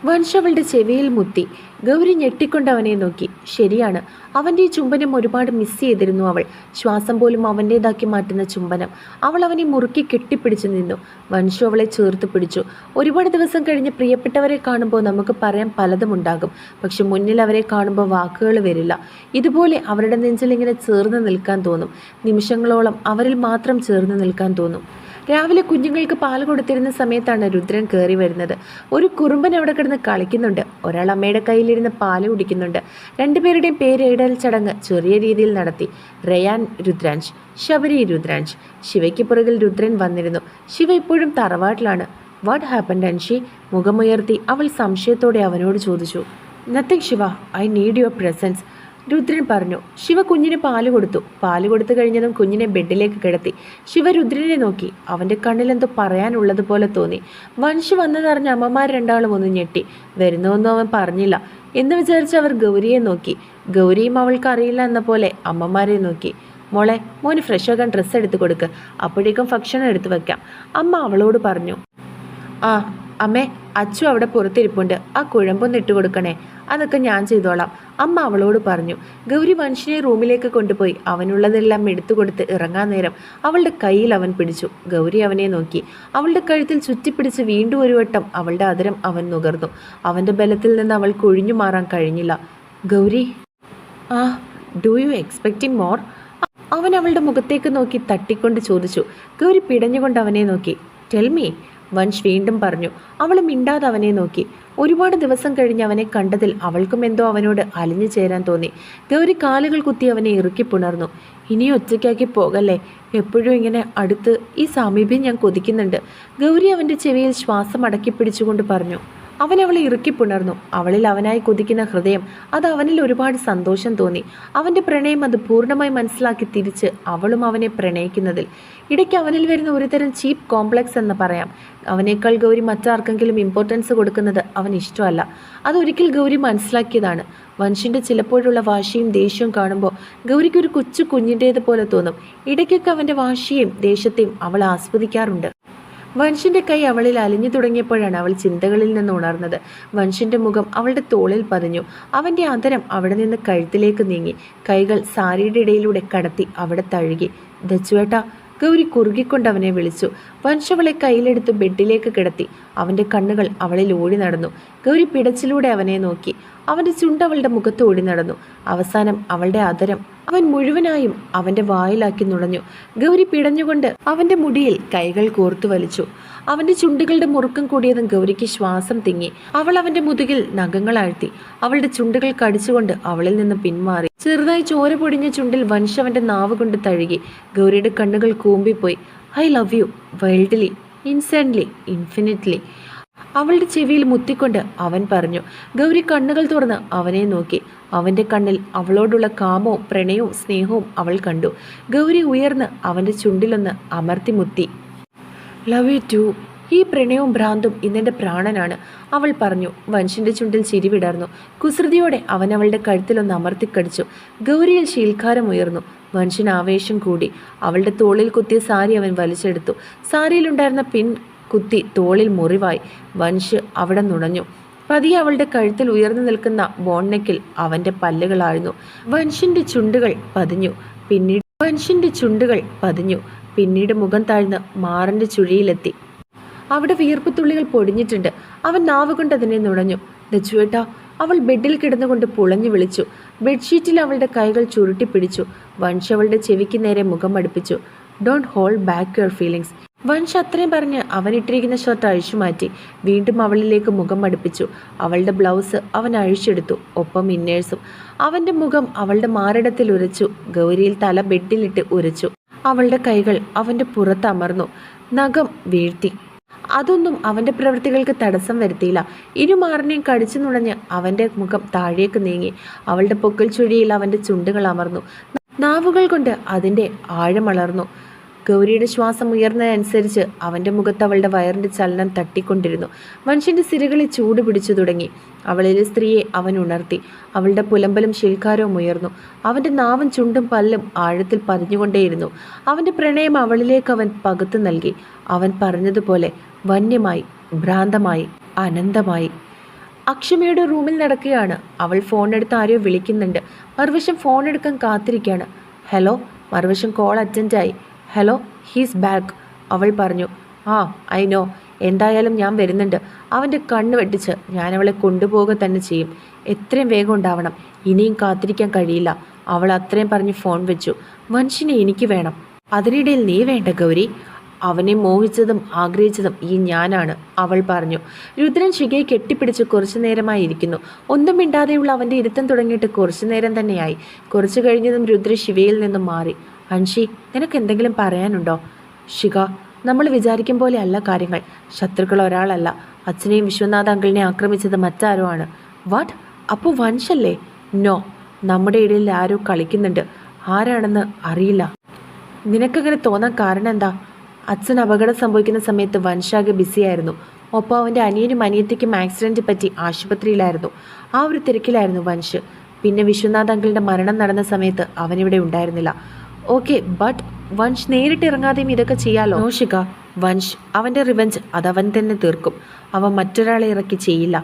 വൻഷ അവളുടെ ചെവിയിൽ മുത്തി. ഗൗരി ഞെട്ടിക്കൊണ്ട് അവനെ നോക്കി. ശരിയാണ്, അവൻ്റെ ഈ ചുംബനം ഒരുപാട് മിസ് ചെയ്തിരുന്നു അവൾ. ശ്വാസം പോലും അവൻ്റേതാക്കി മാറ്റുന്ന ചുംബനം. അവൾ അവനെ മുറുക്കി കെട്ടിപ്പിടിച്ചു നിന്നു. വൻഷു അവളെ ചേർത്ത് പിടിച്ചു. ഒരുപാട് ദിവസം കഴിഞ്ഞ് പ്രിയപ്പെട്ടവരെ കാണുമ്പോൾ നമുക്ക് പറയാൻ പലതും ഉണ്ടാകും. പക്ഷെ മുന്നിൽ അവരെ കാണുമ്പോൾ വാക്കുകൾ വരില്ല. ഇതുപോലെ അവരുടെ നെഞ്ചിൽ ഇങ്ങനെ ചേർന്ന് നിൽക്കാൻ തോന്നും. നിമിഷങ്ങളോളം അവരിൽ മാത്രം ചേർന്ന് നിൽക്കാൻ തോന്നും. രാവിലെ കുഞ്ഞുങ്ങൾക്ക് പാൽ കൊടുത്തിരുന്ന സമയത്താണ് രുദ്രൻ കയറി വരുന്നത്. ഒരു കുറുമ്പൻ അവിടെ കിടന്ന് കളിക്കുന്നുണ്ട്. ഒരാൾ അമ്മയുടെ കയ്യിലിരുന്ന് പാല് കുടിക്കുന്നുണ്ട്. രണ്ടുപേരുടെയും പേരിടൽ ചടങ്ങ് ചെറിയ രീതിയിൽ നടത്തി. റയാൻ രുദ്രാൻഷ്, ശബരി രുദ്രാൻഷ്. ശിവയ്ക്ക് പുറകിൽ രുദ്രൻ വന്നിരുന്നു. ശിവ ഇപ്പോഴും തറവാട്ടിലാണ്. What happened Anshi? മുഖമുയർത്തി അവൾ സംശയത്തോടെ അവനോട് ചോദിച്ചു. Nothing Shiva, I need your presence, Rudran പറഞ്ഞു. ശിവ കുഞ്ഞിന് പാല് കൊടുത്തു. പാല് കൊടുത്തു കഴിഞ്ഞതും കുഞ്ഞിനെ ബെഡിലേക്ക് കിടത്തി. ശിവ രുദ്രനെ നോക്കി. അവൻ്റെ കണ്ണിലെന്തോ പറയാനുള്ളതുപോലെ തോന്നി. വൻഷു വന്നതറിഞ്ഞ അമ്മമാർ രണ്ടാളും ഒന്ന് ഞെട്ടി. വരുന്നൊന്നും അവൻ പറഞ്ഞില്ല എന്ന് വിചാരിച്ച് അവർ ഗൗരിയെ നോക്കി. ഗൗരിയും അവൾക്ക് അറിയില്ല എന്ന പോലെ അമ്മമാരെ നോക്കി. മോളെ, മോന് ഫ്രഷ് ആക്കാൻ ഡ്രസ്സ് എടുത്ത് കൊടുക്ക്, അപ്പോഴേക്കും ഭക്ഷണം എടുത്തു വെക്കാം, അമ്മ അവളോട് പറഞ്ഞു. ആ അമ്മേ, അച്ചു അവിടെ പുറത്തിരിപ്പുണ്ട്, ആ കുഴമ്പൊന്ന് ഇട്ട് കൊടുക്കണേ, അതൊക്കെ ഞാൻ ചെയ്തോളാം, അമ്മ അവളോട് പറഞ്ഞു. ഗൗരി വൻഷിനെ റൂമിലേക്ക് കൊണ്ടുപോയി അവനുള്ളതെല്ലാം എടുത്തു കൊടുത്ത് ഇറങ്ങാൻ നേരം അവളുടെ കയ്യിൽ അവൻ പിടിച്ചു. ഗൗരി അവനെ നോക്കി. അവളുടെ കഴുത്തിൽ ചുറ്റിപ്പിടിച്ച് വീണ്ടും ഒരു വട്ടം അവളുടെ അധരം അവൻ നുകർന്നു. അവൻ്റെ ബലത്തിൽ നിന്ന് അവൾക്ക് ഒഴിഞ്ഞു മാറാൻ കഴിഞ്ഞില്ല. ഗൗരി, ആ ഡു യു എക്സ്പെക്റ്റിംഗ് മോർ? അവൻ അവളുടെ മുഖത്തേക്ക് നോക്കി തട്ടിക്കൊണ്ട് ചോദിച്ചു. ഗൗരി പിടഞ്ഞുകൊണ്ട് അവനെ നോക്കി. ടെൽ മീ, വൻഷ് വീണ്ടും പറഞ്ഞു. അവൾ മിണ്ടാതെ അവനെ നോക്കി. ഒരുപാട് ദിവസം കഴിഞ്ഞ് അവനെ കണ്ടതിൽ അവൾക്കും എന്തോ അവനോട് അലിഞ്ഞു ചേരാൻ തോന്നി. ഗൗരി കാലുകൾ കുത്തി അവനെ ഇറുക്കി പുണർന്നു. ഇനി ഒറ്റയ്ക്കാക്കി പോകല്ലേ, എപ്പോഴും ഇങ്ങനെ അടുത്ത് ഈ സാമീപ്യം ഞാൻ കൊതിക്കുന്നുണ്ട്. ഗൗരി അവൻ്റെ ചെവിയിൽ ശ്വാസം അടക്കി പിടിച്ചുകൊണ്ട് പറഞ്ഞു. അവൻ അവളെ ഇറുക്കി പുണർന്നു. അവളിൽ അവനായി കൊതിക്കുന്ന ഹൃദയം, അത് അവനിൽ ഒരുപാട് സന്തോഷം തോന്നി. അവൻ്റെ പ്രണയം അത് പൂർണ്ണമായി മനസ്സിലാക്കി തിരിച്ച് അവളും അവനെ പ്രണയിക്കുന്നതിൽ ഇടയ്ക്ക് അവനിൽ വരുന്ന ഒരുതരം ചീപ്പ് കോംപ്ലക്സ് എന്ന് പറയാം. അവനേക്കാൾ ഗൗരി മറ്റാർക്കെങ്കിലും ഇമ്പോർട്ടൻസ് കൊടുക്കുന്നത് അവൻ ഇഷ്ടമല്ല. അതൊരിക്കൽ ഗൗരി മനസ്സിലാക്കിയതാണ്. വൻഷിൻ്റെ ചിലപ്പോഴുള്ള വാശിയും ദേഷ്യവും കാണുമ്പോൾ ഗൗരിക്കൊരു കൊച്ചു കുഞ്ഞിൻ്റേതുപോലെ തോന്നും. ഇടയ്ക്കൊക്കെ അവൻ്റെ വാശിയെയും ദേഷ്യത്തെയും അവൾ ആസ്വദിക്കാറുണ്ട്. വൻഷിൻ്റെ കൈ അവളിൽ അലിഞ്ഞു തുടങ്ങിയപ്പോഴാണ് അവൾ ചിന്തകളിൽ നിന്ന് ഉണർന്നത്. വൻഷിൻ്റെ മുഖം അവളുടെ തോളിൽ പതിഞ്ഞു. അവൻ്റെ അധരം അവിടെ നിന്ന് കഴുത്തിലേക്ക് നീങ്ങി. കൈകൾ സാരിയുടെ ഇടയിലൂടെ കടത്തി അവിടെ തഴുകി. ദച്ചുവേട്ട, ഗൗരി കുറുകിക്കൊണ്ട് അവനെ വിളിച്ചു. വൻഷ് അവളെ കയ്യിലെടുത്ത് ബെഡിലേക്ക് കിടത്തി. അവൻ്റെ കണ്ണുകൾ അവളിൽ ഓടി നടന്നു. ഗൗരി പിടച്ചിലൂടെ അവനെ നോക്കി. അവൻ്റെ ചുണ്ട് അവളുടെ മുഖത്ത് ഓടി നടന്നു. അവസാനം അവളുടെ അധരം അവൻ മുഴുവനായും അവൻ്റെ വായിലാക്കി നുണഞ്ഞു. ഗൗരി പിടഞ്ഞുകൊണ്ട് അവൻ്റെ മുടിയിൽ കൈകൾ കോർത്തു വലിച്ചു. അവൻ്റെ ചുണ്ടുകളുടെ മുറുക്കം കൂടിയതും ഗൗരിക്ക് ശ്വാസം തിങ്ങി. അവൾ അവൻ്റെ മുതുകിൽ നഖങ്ങൾ ആഴ്ത്തി. അവളുടെ ചുണ്ടുകൾ കടിച്ചുകൊണ്ട് അവളിൽ നിന്ന് പിന്മാറി. ചെറുതായി ചോര പൊടിഞ്ഞ ചുണ്ടിൽ വൻഷ് അവൻ്റെ നാവ് കൊണ്ട് തഴുകി. ഗൗരിയുടെ കണ്ണുകൾ കൂമ്പിപ്പോയി. I love you wildly, insanely, infinitely. അവളുടെ ചെവിയിൽ മുത്തിക്കൊണ്ട് അവൻ പറഞ്ഞു. ഗൗരി കണ്ണുകൾ തുറന്ന് അവനെ നോക്കി. അവൻ്റെ കണ്ണിൽ അവളോടുള്ള കാമവും പ്രണയവും സ്നേഹവും അവൾ കണ്ടു. ഗൗരി ഉയർന്ന് അവൻ്റെ ചുണ്ടിലൊന്ന് അമർത്തി മുത്തി. Love you too. ഈ പ്രണയവും ഭ്രാന്തും ഇന്നെൻ്റെ പ്രാണനാണ്, അവൾ പറഞ്ഞു. വൻഷിൻ്റെ ചുണ്ടിൽ ചിരി വിടർന്നു. കുസൃതിയോടെ അവൻ അവളുടെ കഴുത്തിലൊന്ന് അമർത്തിക്കടിച്ചു. ഗൗരിയിൽ ശീൽക്കാരം ഉയർന്നു. വൻഷിന് ആവേശം കൂടി. അവളുടെ തോളിൽ കുത്തിയ സാരി അവൻ വലിച്ചെടുത്തു. സാരിയിലുണ്ടായിരുന്ന പിൻ കുത്തി തോളിൽ മുറിവായി. വൻഷ് അവിടെ നുണഞ്ഞു. പതിയെ അവളുടെ കഴുത്തിൽ ഉയർന്നു നിൽക്കുന്ന ബോൺനെക്കിൽ അവൻ്റെ പല്ലുകളായിരുന്നു. വൻഷിൻ്റെ ചുണ്ടുകൾ പതിഞ്ഞു. പിന്നീട് മുഖം താഴ്ന്ന് മാറിൻ്റെ ചുഴിയിലെത്തി. അവിടെ വിയർപ്പ് തുള്ളികൾ പൊടിഞ്ഞിട്ടുണ്ട്. അവൻ നാവ് കൊണ്ട് അതിനെ നുണഞ്ഞു. ദച്ചുവേട്ടാ, അവൾ ബെഡിൽ കിടന്നുകൊണ്ട് പുളഞ്ഞു വിളിച്ചു. ബെഡ്ഷീറ്റിൽ അവളുടെ കൈകൾ ചുരുട്ടിപ്പിടിച്ചു. വൻഷ് അവളുടെ ചെവിക്ക് നേരെ മുഖം അടുപ്പിച്ചു. Don't hold back your feelings. Vansh അത്രയും പറഞ്ഞ് അവനിട്ടിരിക്കുന്ന ഷർട്ട് അഴിച്ചു മാറ്റി. വീണ്ടും അവളിലേക്ക് മുഖം അടുപ്പിച്ചു. അവളുടെ ബ്ലൗസ് അവൻ അഴിച്ചെടുത്തു, ഒപ്പം ഇന്നേഴ്സും. അവൻ്റെ മുഖം അവളുടെ മാറിടത്തിൽ ഉരച്ചു. ഗൗരിയിൽ തല ബെഡിലിട്ട് ഉരച്ചു. അവളുടെ കൈകൾ അവൻ്റെ പുറത്ത് അമർന്നു. നഖം വീഴ്ത്തി. അതൊന്നും അവൻ്റെ പ്രവൃത്തികൾക്ക് തടസ്സം വരുത്തിയില്ല. ഇരുമാറിനെയും കടിച്ചു നുണഞ്ഞ് അവൻ്റെ മുഖം താഴേക്ക് നീങ്ങി. അവളുടെ പൊക്കൽ ചുഴിയിൽ അവൻ്റെ ചുണ്ടുകൾ അമർന്നു. നാവുകൾ കൊണ്ട് അതിൻ്റെ ആഴമളർന്നു. ഗൗരിയുടെ ശ്വാസം ഉയർന്നതനുസരിച്ച് അവൻ്റെ മുഖത്ത് അവളുടെ വയറിൻ്റെ ചലനം തട്ടിക്കൊണ്ടിരുന്നു. മനുഷ്യൻ്റെ സിരകളിൽ ചൂട് പിടിച്ചു തുടങ്ങി. അവളിലെ സ്ത്രീയെ അവൻ ഉണർത്തി. അവളുടെ പുലമ്പലും ശീൽക്കാരവും ഉയർന്നു. അവൻ്റെ നാവും ചുണ്ടും പല്ലും ആഴത്തിൽ പതിഞ്ഞുകൊണ്ടേയിരുന്നു. അവൻ്റെ പ്രണയം അവളിലേക്ക് അവൻ പകുത്തു നൽകി. അവൻ പറഞ്ഞതുപോലെ വന്യമായി, ഭ്രാന്തമായി, അനന്തമായി. അക്ഷമയുടെ റൂമിൽ നടക്കുകയാണ്. അവൾ ഫോണെടുത്ത് ആരെയോ വിളിക്കുന്നുണ്ട്. മറുവശം ഫോൺ എടുക്കാൻ കാത്തിരിക്കുകയാണ്. ഹലോ. മറുവശം കോൾ അറ്റൻഡായി. ഹലോ, ഹീസ് ബാക്ക്, അവൾ പറഞ്ഞു. ആ, ഐ നോ. എന്തായാലും ഞാൻ വരുന്നുണ്ട്. അവൻ്റെ കണ്ണ് വെട്ടിച്ച് ഞാൻ അവളെ കൊണ്ടുപോവുക തന്നെ ചെയ്യും. എത്രയും വേഗം ഉണ്ടാവണം. ഇനിയും കാത്തിരിക്കാൻ കഴിയില്ല. അവൾ അത്രയും പറഞ്ഞ് ഫോൺ വെച്ചു. മനുഷ്യനെ എനിക്ക് വേണം. അതിനിടയിൽ നീ വേണ്ട ഗൗരി. അവനെ മോഹിച്ചതും ആഗ്രഹിച്ചതും ഈ ഞാനാണ്, അവൾ പറഞ്ഞു. രുദ്രൻ ശിഖയെ കെട്ടിപ്പിടിച്ച് കുറച്ചു നേരമായി ഇരിക്കുന്നു. ഒന്നും മിണ്ടാതെയുള്ള അവൻ്റെ ഇരുത്തം തുടങ്ങിയിട്ട് കുറച്ചു നേരം തന്നെയായി. കുറച്ചു കഴിഞ്ഞതും രുദ്ര ശിവയിൽ നിന്നും മാറി. അൻഷി, നിനക്ക് എന്തെങ്കിലും പറയാനുണ്ടോ? ശിഖ, നമ്മൾ വിചാരിക്കും പോലെ അല്ല കാര്യങ്ങൾ. ശത്രുക്കൾ ഒരാളല്ല. അച്ഛനെയും വിശ്വനാഥ അങ്കിളിനെ ആക്രമിച്ചത് മറ്റാരോ ആണ്. വാട്ട്? അപ്പോൾ വൻഷല്ലേ? നോ, നമ്മുടെ ഇടയിൽ ആരോ കളിക്കുന്നുണ്ട്. ആരാണെന്ന് അറിയില്ല. നിനക്കങ്ങനെ തോന്നാൻ കാരണം എന്താ? അച്ഛൻ അപകടം സംഭവിക്കുന്ന സമയത്ത് വൻഷാകെ ബിസിയായിരുന്നു. ഒപ്പം അവൻ്റെ അനിയനും അനിയത്തിക്കും ആക്സിഡൻറ്റ് പറ്റി ആശുപത്രിയിലായിരുന്നു. ആ ഒരു തിരക്കിലായിരുന്നു വൻഷ്. പിന്നെ വിശ്വനാഥ് അങ്കിളിൻ്റെ മരണം നടന്ന സമയത്ത് അവനിവിടെ ഉണ്ടായിരുന്നില്ല. ഓക്കെ, ബട്ട് വൻഷ് നേരിട്ട് ഇറങ്ങാതെയും ഇതൊക്കെ ചെയ്യാലോ? നോ ശിഖ, വൻഷ് അവൻ്റെ റിവെഞ്ച് അതവൻ തന്നെ തീർക്കും. അവൻ മറ്റൊരാളെ ഇറക്കി ചെയ്യില്ല.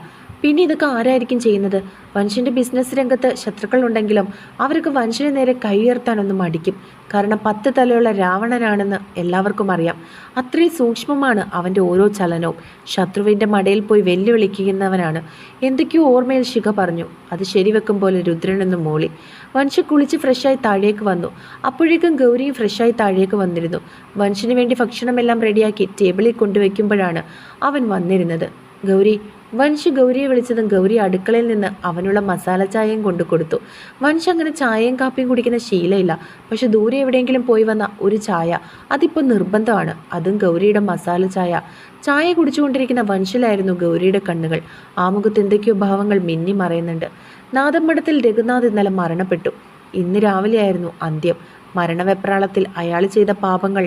പിന്നെ ഇതൊക്കെ ആരായിരിക്കും ചെയ്യുന്നത്? വൻഷിൻ്റെ ബിസിനസ് രംഗത്ത് ശത്രുക്കളുണ്ടെങ്കിലും അവർക്ക് വൻഷിന് നേരെ കൈയുയർത്താനൊന്നും മടിക്കും. കാരണം 10 തലയുള്ള രാവണനാണെന്ന് എല്ലാവർക്കും അറിയാം. അത്രയും സൂക്ഷ്മമാണ് അവൻ്റെ ഓരോ ചലനവും. ശത്രുവിൻ്റെ മടയിൽ പോയി വെല്ലുവിളിക്കുന്നവനാണ്. എന്തൊക്കെയോ ഓർമ്മയിൽ ശിഖ പറഞ്ഞു. അത് ശരിവെക്കും പോലെ രുദ്രനെന്ന് മോളി. വൻഷ് കുളിച്ച് ഫ്രഷായി താഴേക്ക് വന്നു. അപ്പോഴേക്കും ഗൗരിയും ഫ്രഷായി താഴേക്ക് വന്നിരുന്നു. വൻഷിന് വേണ്ടി ഭക്ഷണമെല്ലാം റെഡിയാക്കി ടേബിളിൽ കൊണ്ടുവയ്ക്കുമ്പോഴാണ് അവൻ വന്നിരുന്നത്. ഗൗരി. വൻഷ് ഗൗരിയെ വിളിച്ചതും ഗൗരി അടുക്കളയിൽ നിന്ന് അവനുള്ള മസാല ചായയും കൊണ്ടു കൊടുത്തു. വൻഷ് അങ്ങനെ ചായയും കാപ്പിയും കുടിക്കുന്ന ശീലമില്ല. പക്ഷെ ദൂരെ എവിടെയെങ്കിലും പോയി വന്ന ഒരു ചായ അതിപ്പോൾ നിർബന്ധമാണ്. അതും ഗൗരിയുടെ മസാല ചായ. ചായ കുടിച്ചുകൊണ്ടിരിക്കുന്ന വൻഷിലായിരുന്നു ഗൗരിയുടെ കണ്ണുകൾ. ആ മുഖത്ത് എന്തൊക്കെയോ ഭാവങ്ങൾ മിന്നി മറയുന്നുണ്ട്. നാദമഠത്തിൽ രഘുനാഥ് ഇന്നലെ മരണപ്പെട്ടു. ഇന്ന് രാവിലെയായിരുന്നു അന്ത്യം. മരണവെപ്രാളത്തിൽ അയാൾ ചെയ്ത പാപങ്ങൾ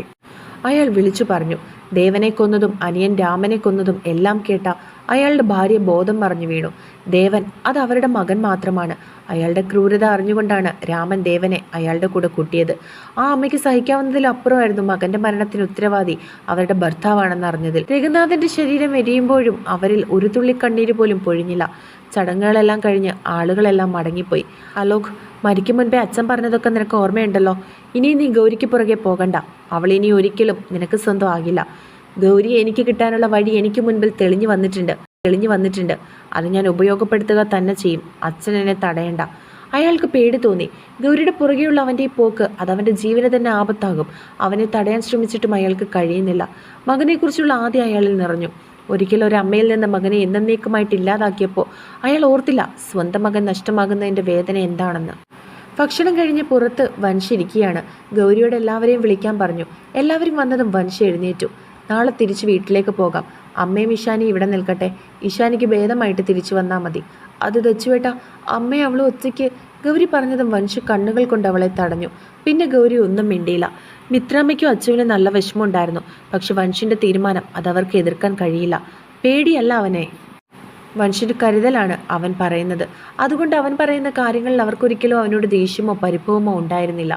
അയാൾ വിളിച്ചു പറഞ്ഞു. ദേവനെ കൊന്നതും അനിയൻ രാമനെ കൊന്നതും എല്ലാം കേട്ട അയാളുടെ ഭാര്യ ബോധം മറഞ്ഞു വീണു. ദേവൻ അത് അവരുടെ മകൻ മാത്രമാണ്. അയാളുടെ ക്രൂരത അറിഞ്ഞുകൊണ്ടാണ് രാമൻ ദേവനെ അയാളുടെ കൂടെ കൂട്ടിയത്. ആ അമ്മയ്ക്ക് സഹിക്കാവുന്നതിലപ്പുറമായിരുന്നു മകൻ്റെ മരണത്തിന് ഉത്തരവാദി അവരുടെ ഭർത്താവാണെന്ന് അറിഞ്ഞതിൽ. രഘുനാഥൻ്റെ ശരീരം എരിയുമ്പോഴും അവരിൽ ഒരു തുള്ളി കണ്ണീര് പോലും പൊഴിഞ്ഞില്ല. ചടങ്ങുകളെല്ലാം കഴിഞ്ഞ് ആളുകളെല്ലാം മടങ്ങിപ്പോയി. അലോക്, മരിക്കും മുൻപേ അച്ഛൻ പറഞ്ഞതൊക്കെ നിനക്ക് ഓർമ്മയുണ്ടല്ലോ. ഇനി നീ ഗൗരിക്ക് പുറകെ പോകണ്ട. അവൾ ഇനി ഒരിക്കലും നിനക്ക് സ്വന്തം ആകില്ല. ഗൗരിയെ എനിക്ക് കിട്ടാനുള്ള വഴി എനിക്ക് മുൻപിൽ തെളിഞ്ഞു വന്നിട്ടുണ്ട്. അത് ഞാൻ ഉപയോഗപ്പെടുത്തുക തന്നെ ചെയ്യും. അച്ഛൻ എന്നെ തടയണ്ട. അയാൾക്ക് പേടി തോന്നി. ഗൗരിയുടെ പുറകെയുള്ള അവൻ്റെ ഈ പോക്ക് അതവൻ്റെ ജീവന് തന്നെ ആപത്താകും. അവനെ തടയാൻ ശ്രമിച്ചിട്ടും അയാൾക്ക് കഴിയുന്നില്ല. മകനെക്കുറിച്ചുള്ള ആദ്യം അയാളിൽ നിറഞ്ഞു. ഒരിക്കലും ഒരു അമ്മയിൽ നിന്ന് മകനെ എന്നേക്കുമായിട്ട് ഇല്ലാതാക്കിയപ്പോൾ അയാൾ ഓർത്തില്ല സ്വന്തം മകൻ നഷ്ടമാകുന്നതിൻ്റെ വേദന എന്താണെന്ന്. ഭക്ഷണം കഴിഞ്ഞ് പുറത്ത് വൻഷ് ഇരിക്കുകയാണ്. ഗൗരിയോട് എല്ലാവരെയും വിളിക്കാൻ പറഞ്ഞു. എല്ലാവരും വന്നതും വൻഷ് എഴുന്നേറ്റു. നാളെ തിരിച്ച് വീട്ടിലേക്ക് പോകാം. അമ്മയും ഇഷാനി ഇവിടെ നിൽക്കട്ടെ. ഇഷാനിക്ക് ഭേദമായിട്ട് തിരിച്ചു വന്നാൽ മതി. അത് ദച്ചുവേട്ട, അമ്മയെ അവൾ ഒറ്റയ്ക്ക്. ഗൗരി പറഞ്ഞതും വൻഷു കണ്ണുകൾ കൊണ്ട് അവളെ തടഞ്ഞു. പിന്നെ ഗൗരി ഒന്നും മിണ്ടിയില്ല. മിത്രാമ്മയ്ക്കും അച്ചുവിനും നല്ല വിഷമമുണ്ടായിരുന്നു. പക്ഷെ വൻഷിൻ്റെ തീരുമാനം അതവർക്ക് എതിർക്കാൻ കഴിയില്ല. പേടിയല്ല അവനെ, വൻഷിൻ്റെ കരുതലാണ് അവൻ പറയുന്നത്. അതുകൊണ്ട് അവൻ പറയുന്ന കാര്യങ്ങളിൽ അവർക്കൊരിക്കലും അവനോട് ദേഷ്യമോ പരിഭവമോ ഉണ്ടായിരുന്നില്ല.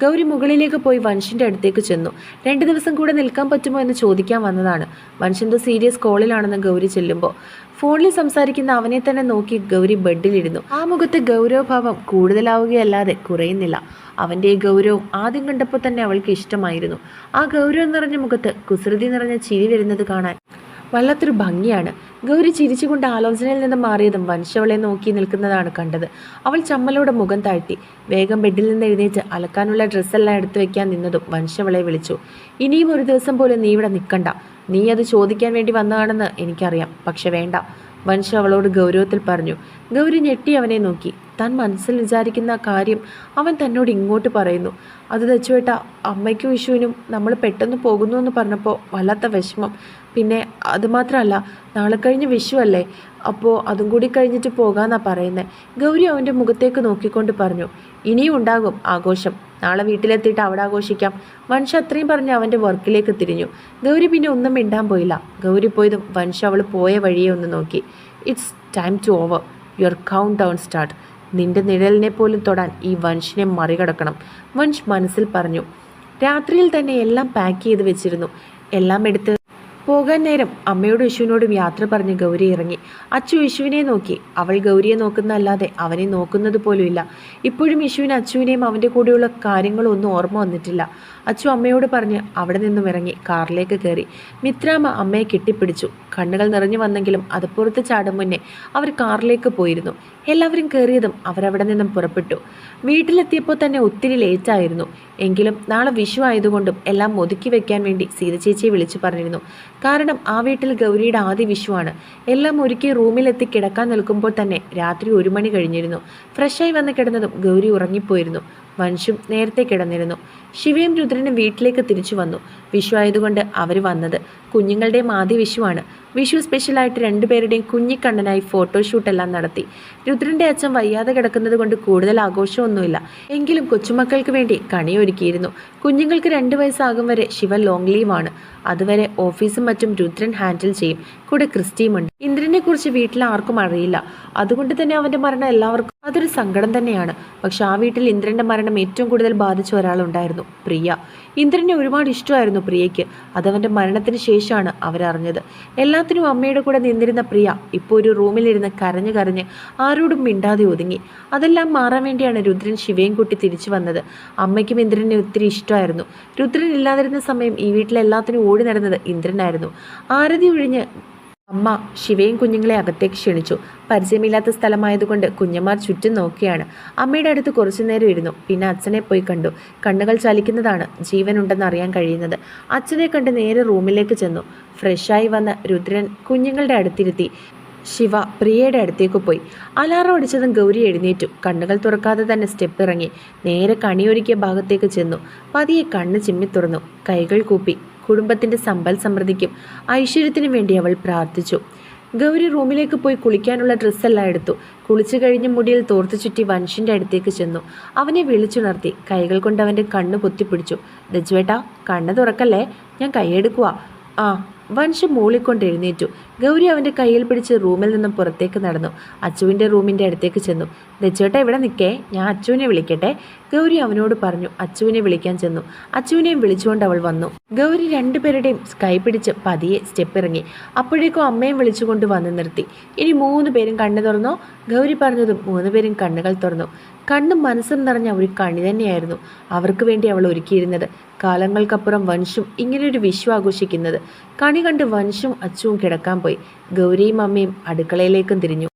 ഗൗരി മുകളിലേക്ക് പോയി വൻഷിൻ്റെ അടുത്തേക്ക് ചെന്നു. 2 ദിവസം കൂടെ നിൽക്കാൻ പറ്റുമോ എന്ന് ചോദിക്കാൻ വന്നതാണ്. വൻഷെന്തോ സീരിയസ് കോളിലാണെന്ന് ഗൗരി ചെല്ലുമ്പോൾ ഫോണിൽ സംസാരിക്കുന്ന അവനെ തന്നെ നോക്കി ഗൗരി ബെഡിലിരുന്നു. ആ മുഖത്തെ ഗൗരവഭാവം കൂടുതലാവുകയല്ലാതെ കുറയുന്നില്ല. അവൻ്റെ ഈ ഗൗരവം ആദ്യം കണ്ടപ്പോൾ തന്നെ അവൾക്ക് ഇഷ്ടമായിരുന്നു. ആ ഗൗരവം നിറഞ്ഞ മുഖത്ത് കുസൃതി നിറഞ്ഞ ചിരി വരുന്നത് കാണാൻ വല്ലാത്തൊരു ഭംഗിയാണ്. ഗൗരി ചിരിച്ചുകൊണ്ട് ആലോചനയിൽ നിന്ന് മാറിയതും വൻഷ് അവളെ നോക്കി നിൽക്കുന്നതാണ് കണ്ടത്. അവൾ ചമ്മലോടെ മുഖം താഴ്ത്തി വേഗം ബെഡിൽ നിന്ന് എഴുന്നേറ്റ് അലക്കാനുള്ള ഡ്രസ്സെല്ലാം എടുത്തു വെക്കാൻ നിന്നതും വൻഷ് അവളെ വിളിച്ചു. ഇനിയും ഒരു ദിവസം പോലും നീ ഇവിടെ നിൽക്കണ്ട. നീ അത് ചോദിക്കാൻ വേണ്ടി വന്നതാണെന്ന് എനിക്കറിയാം. പക്ഷെ വേണ്ട, വൻഷ് അവളോട് ഗൗരവത്തിൽ പറഞ്ഞു. ഗൗരി ഞെട്ടി അവനെ നോക്കി. താൻ മനസ്സിൽ വിചാരിക്കുന്ന കാര്യം അവൻ തന്നോട് ഇങ്ങോട്ട് പറയുന്നു. അത് ദച്ചുവേട്ട, അമ്മയ്ക്കും വിഷുവിനും നമ്മൾ പെട്ടെന്ന് പോകുന്നു എന്ന് പറഞ്ഞപ്പോൾ വല്ലാത്ത വിഷമം. പിന്നെ അതുമാത്രമല്ല, നാളെ കഴിഞ്ഞ് വിഷു അല്ലേ, അപ്പോൾ അതും കൂടി കഴിഞ്ഞിട്ട് പോകാമെന്നാണ് പറയുന്നത്. ഗൗരി അവൻ്റെ മുഖത്തേക്ക് നോക്കിക്കൊണ്ട് പറഞ്ഞു. ഇനിയും ഉണ്ടാകും ആഘോഷം. നാളെ വീട്ടിലെത്തിയിട്ട് അവിടെ ആഘോഷിക്കാം. വൻഷ് അത്രയും പറഞ്ഞ് അവൻ്റെ വർക്കിലേക്ക് തിരിഞ്ഞു. ഗൗരി പിന്നെ ഒന്നും മിണ്ടാൻ പോയില്ല. ഗൗരി പോയതും വൻഷ് അവൾ പോയ വഴിയെ ഒന്ന് നോക്കി. It's time to over. Your count down start. നിന്റെ നിഴലിനെ പോലും തൊടാൻ ഈ വൻഷിനെ മറികടക്കണം, വൻഷ് മനസ്സിൽ പറഞ്ഞു. രാത്രിയിൽ തന്നെ എല്ലാം പാക്ക് ചെയ്ത് വെച്ചിരുന്നു. എല്ലാം എടുത്ത് പോകാൻ നേരം അമ്മയോടും വിഷുവിനോടും യാത്ര പറഞ്ഞ് ഗൗരി ഇറങ്ങി. അച്ചു വിഷുവിനെ നോക്കി. അവൾ ഗൗരിയെ നോക്കുന്നതല്ലാതെ അവനെ നോക്കുന്നത് പോലുമില്ല. ഇപ്പോഴും വിഷുവിന് അച്ചുവിനെയും അവൻ്റെ കൂടെയുള്ള കാര്യങ്ങളൊന്നും ഓർമ്മ വന്നിട്ടില്ല. അച്ചു അമ്മയോട് പറഞ്ഞ് അവിടെ നിന്നും ഇറങ്ങി കാറിലേക്ക് കയറി. മിത്രാമ്മ അമ്മയെ കെട്ടിപ്പിടിച്ചു. കണ്ണുകൾ നിറഞ്ഞു വന്നെങ്കിലും അത് പുറത്ത് ചാടും മുന്നേ അവർ കാറിലേക്ക് പോയിരുന്നു. എല്ലാവരും കയറിയതും അവരവിടെ നിന്നും പുറപ്പെട്ടു. വീട്ടിലെത്തിയപ്പോൾ തന്നെ ഒത്തിരി ലേറ്റായിരുന്നു. എങ്കിലും നാളെ വിഷു ആയതുകൊണ്ടും എല്ലാം ഒതുക്കി വെക്കാൻ വേണ്ടി സീത ചേച്ചിയെ വിളിച്ചു പറഞ്ഞിരുന്നു. കാരണം ആ വീട്ടിൽ ഗൗരിയുടെ ആദ്യ വിഷുവാണ്. എല്ലാം ഒരുക്കി റൂമിലെത്തി കിടക്കാൻ നിൽക്കുമ്പോൾ തന്നെ രാത്രി 1 മണി കഴിഞ്ഞിരുന്നു. ഫ്രഷായി വന്ന് കിടന്നതും ഗൗരി ഉറങ്ങിപ്പോയിരുന്നു. വൻഷും നേരത്തെ കിടന്നിരുന്നു. ശിവയും രുദ്രനും വീട്ടിലേക്ക് തിരിച്ചു വന്നു. വിഷു ആയതുകൊണ്ട് അവർ വന്നത്. കുഞ്ഞുങ്ങളുടെയും ആദ്യ വിഷുവാണ്. വിഷു സ്പെഷ്യലായിട്ട് 2 പേരുടെയും കുഞ്ഞിക്കണ്ണനായി ഫോട്ടോഷൂട്ടെല്ലാം നടത്തി. രുദ്രൻ്റെ അച്ഛൻ വയ്യാതെ കിടക്കുന്നത് കൊണ്ട് കൂടുതൽ ആഘോഷമൊന്നുമില്ല. എങ്കിലും കൊച്ചുമക്കൾക്ക് വേണ്ടി കണിയൊരുക്കിയിരുന്നു. കുഞ്ഞുങ്ങൾക്ക് 2 വയസ്സാകും വരെ ശിവ ലോങ് ലീവാണ്. അതുവരെ ഓഫീസും മറ്റും രുദ്രൻ ഹാൻഡിൽ ചെയ്യും. കൂടെ ക്രിസ്റ്റിയുമുണ്ട്. ഇന്ദ്രനെ കുറിച്ച് വീട്ടിൽ ആർക്കും അറിയില്ല. അതുകൊണ്ട് തന്നെ അവൻ്റെ മരണം എല്ലാവർക്കും അതൊരു സങ്കടം തന്നെയാണ്. പക്ഷെ ആ വീട്ടിൽ ഇന്ദ്രൻ്റെ മരണം ഏറ്റവും കൂടുതൽ ബാധിച്ച ഒരാളുണ്ടായിരുന്നു, പ്രിയ. ഇന്ദ്രനെ ഒരുപാട് ഇഷ്ടമായിരുന്നു പ്രിയയ്ക്ക്. അതവൻ്റെ മരണത്തിന് ശേഷമാണ് അവരറിഞ്ഞത്. എല്ലാത്തിനും അമ്മയുടെ കൂടെ നിന്നിരുന്ന പ്രിയ ഇപ്പോൾ ഒരു റൂമിലിരുന്ന് കരഞ്ഞ് കരഞ്ഞ് ആരോടും മിണ്ടാതെ ഒതുങ്ങി. അതെല്ലാം മാറാൻ വേണ്ടിയാണ് രുദ്രൻ ശിവയും കൂട്ടി തിരിച്ചു വന്നത്. അമ്മയ്ക്കും ഇന്ദ്രനെ ഒത്തിരി ഇഷ്ടമായിരുന്നു. രുദ്രൻ ഇല്ലാതിരുന്ന സമയം ഈ വീട്ടിലെല്ലാത്തിനും ഓടി നടന്നത് ഇന്ദ്രനായിരുന്നു. ആരതി ഒഴിഞ്ഞ് അമ്മ ശിവയും കുഞ്ഞുങ്ങളെ അകത്തേക്ക് ക്ഷണിച്ചു. പരിചയമില്ലാത്ത സ്ഥലമായതുകൊണ്ട് കുഞ്ഞന്മാർ ചുറ്റും നോക്കിയാണ്. അമ്മയുടെ അടുത്ത് കുറച്ചു നേരം ഇരുന്നു. പിന്നെ അച്ഛനെ പോയി കണ്ടു. കണ്ണുകൾ ചലിക്കുന്നതാണ് ജീവനുണ്ടെന്ന് അറിയാൻ കഴിയുന്നത്. അച്ഛനെ കണ്ട് നേരെ റൂമിലേക്ക് ചെന്നു. ഫ്രഷായി വന്ന രുദ്രൻ കുഞ്ഞുങ്ങളുടെ അടുത്തിരുത്തി. ശിവ പ്രിയയുടെ അടുത്തേക്ക് പോയി. അലാറം അടിച്ചതും ഗൗരി എഴുന്നേറ്റു. കണ്ണുകൾ തുറക്കാതെ തന്നെ സ്റ്റെപ്പ് ഇറങ്ങി നേരെ കണിയൊരുക്കിയ ഭാഗത്തേക്ക് ചെന്നു. പതിയെ കണ്ണ് ചിമ്മി തുറന്നു. കൈകൾ കൂപ്പി കുടുംബത്തിൻ്റെ സമ്പൽ സമൃദ്ധിക്കും ഐശ്വര്യത്തിനും വേണ്ടി അവൾ പ്രാർത്ഥിച്ചു. ഗൗരി റൂമിലേക്ക് പോയി കുളിക്കാനുള്ള ഡ്രസ്സെല്ലാം എടുത്തു. കുളിച്ചു കഴിഞ്ഞ് മുടിയിൽ തോർത്തു ചുറ്റി വൻഷിൻ്റെ അടുത്തേക്ക് ചെന്നു. അവനെ വിളിച്ചുണർത്തി. കൈകൾ കൊണ്ട് അവൻ്റെ കണ്ണ് പൊത്തിപ്പിടിച്ചു. ദജുവേട്ടാ, കണ്ണ് തുറക്കല്ലേ, ഞാൻ കൈയെടുക്കുക. ആ. വൻഷ് മൂളിക്കൊണ്ട് എഴുന്നേറ്റു. ഗൗരി അവൻ്റെ കയ്യിൽ പിടിച്ച് റൂമിൽ നിന്നും പുറത്തേക്ക് നടന്നു. അച്ചുവിൻ്റെ റൂമിൻ്റെ അടുത്തേക്ക് ചെന്നു. ദച്ചുവേട്ട ഇവിടെ നിൽക്കേ, ഞാൻ അച്ചുവിനെ വിളിക്കട്ടെ, ഗൗരി അവനോട് പറഞ്ഞു. അച്ചുവിനെ വിളിക്കാൻ ചെന്നു. അച്ചുവിനെയും വിളിച്ചുകൊണ്ട് അവൾ വന്നു. ഗൗരി 2 പേരുടെയും കൈ പിടിച്ച് പതിയെ സ്റ്റെപ്പ് ഇറങ്ങി. അപ്പോഴേക്കും അമ്മയും വിളിച്ചുകൊണ്ട് വന്ന് നിർത്തി. ഇനി 3 പേരും കണ്ണു തുറന്നോ, ഗൗരി പറഞ്ഞതും 3 പേരും കണ്ണുകൾ തുറന്നു. കണ്ണും മനസ്സും നിറഞ്ഞ ഒരു കണി തന്നെയായിരുന്നു അവർക്ക് വേണ്ടി അവൾ ഒരുക്കിയിരുന്നത്. കാലങ്ങൾക്കപ്പുറം വൻഷും ഇങ്ങനെയൊരു വിഷു ആഘോഷിക്കുന്നത്. കണി കണ്ട് വൻഷും അച്ചുവും കിടക്കാൻ പോയി. ഗൗരിയും അമ്മയും അടുക്കളയിലേക്കും തിരിഞ്ഞു.